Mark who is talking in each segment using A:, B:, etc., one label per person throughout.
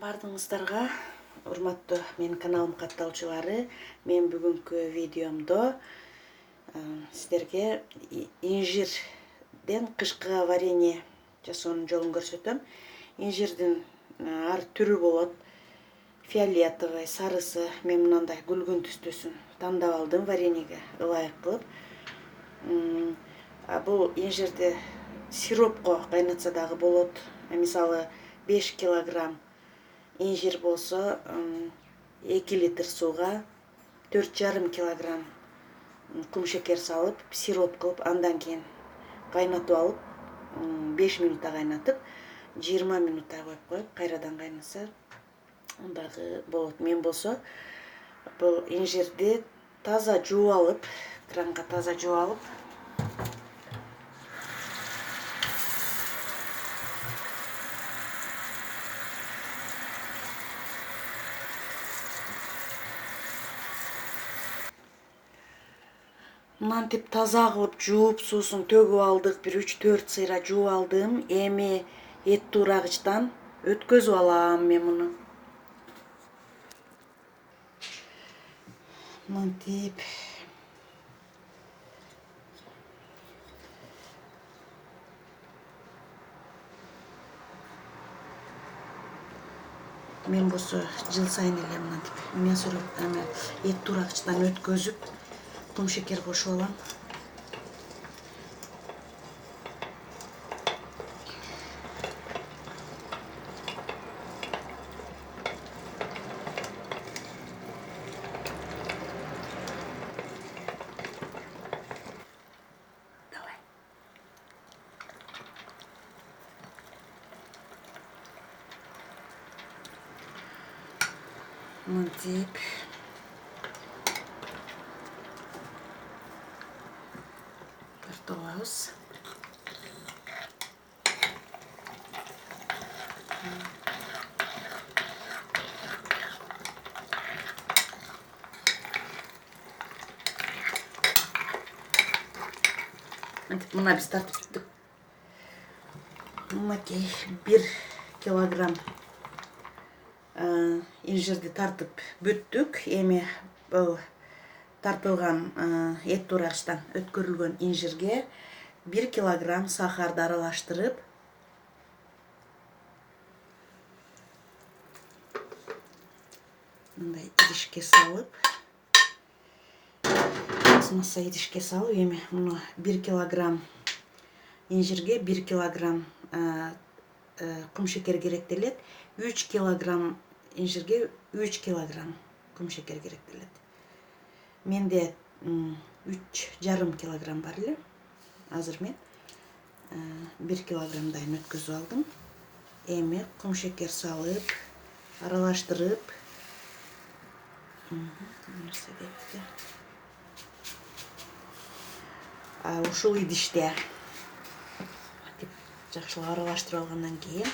A: Бардыңыздарга урматтуу менин каналым катталчылары, мен бүгүнкү видеомдо сиздерге инжирден кышкыга варенье жасоонун жолун көрсөтөм. Инжирдин ар түрү болот. Фиолетовый, сарысы. Мен мынандай күлгүн түстөсүн тандап алдым вареньеге ылайык кылып. Бул инжирди сиропко кайнатса дагы болот. Мисалы 5 килограмм инжир болсо 2 литр сууга 4,5 килограмм кум шекер салып, сироп кылып, андан кийин кайнатып алып, 5 минутта кайнатып, 20 минутта коюп, кайрадан кайнаса дагы болот. Мен болсо бул инжирди таза жууп алып, кранга таза жууп алып, мынтип таза кылып жууп, суусун төгүп алдык. Бир 3-4 сыйра жууп алдым. Эми эт туурагычтан өткөзүп алам мен муну. Мынтип мен болсо жыл сайын эле мынтип эт туурагычтан өткөзүп, кум шекер кошуп алам. Мынтип тартып алабыз. Мына биз тартып бүттүк. Мынакей 1 килограмм инжирди тартып бүттүк. Эми бул тартылган эт туурагычтан өткөрүлгөн инжирге 1 килограмм сахарды аралаштырып, мындай идишке салып, пластмасса идишке салып, эми муну 1 килограмм инжирге 1 килограмм кум шекер керектелет. 3 килограмм инжирге 3 килограмм кум шекер керектелет. Менде 3,5 килограмм бар эле. Азыр мен 1 килограммдайын өткөзүп алдым. Эми кум шекер салып, аралаштырып, ушул идиште жакшылап аралаштырып алгандан кийин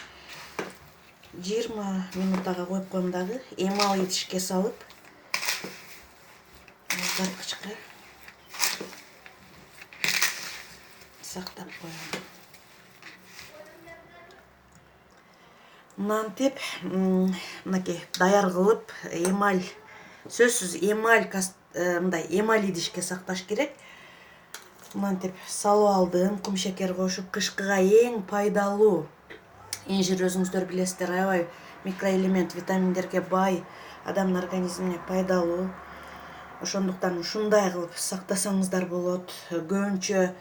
A: 20 минуттага коюп коем дагы. Эмал идишке салып, муздаткычка сактап коем. Мынтип мынакей даяр кылып, эмаль, сөзсүз эмаль мындай эмаль идишке сакташ керек. Мынтип салып алдым, кум шекер кошуп. Кышкыга эң пайдалуу инжир, өзүңүздөр билесиздер, аябай микроэлемент, витаминдерге бай, адамдын организмине пайдалуу. Ошондуктан ушундай кылып сактасаңыздар болот. Көбүнчө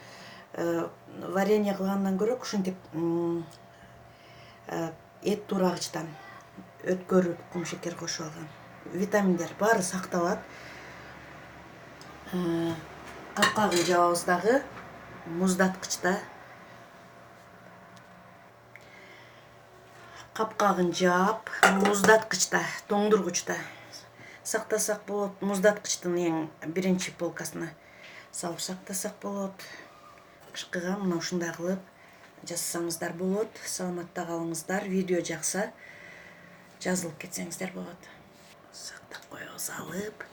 A: варенье кылгандан көрө ушинтип эт туурагычтан өткөрүп, кум шекер кошуп алган. Витаминдер баары сакталат. Капкагын жабабыз дагы, муздаткычта. Капкагын жаап, муздаткычта, тоңдургучта сактасак болот. Муздаткычтын эң биринчи полкасына салып сактасак болот. Кышкыга мына ушундай кылып жасасаңыздар болот. Саламатта калыңыздар. Видео жакса жазылып кетсеңиздер болот. Сактап коебуз алып.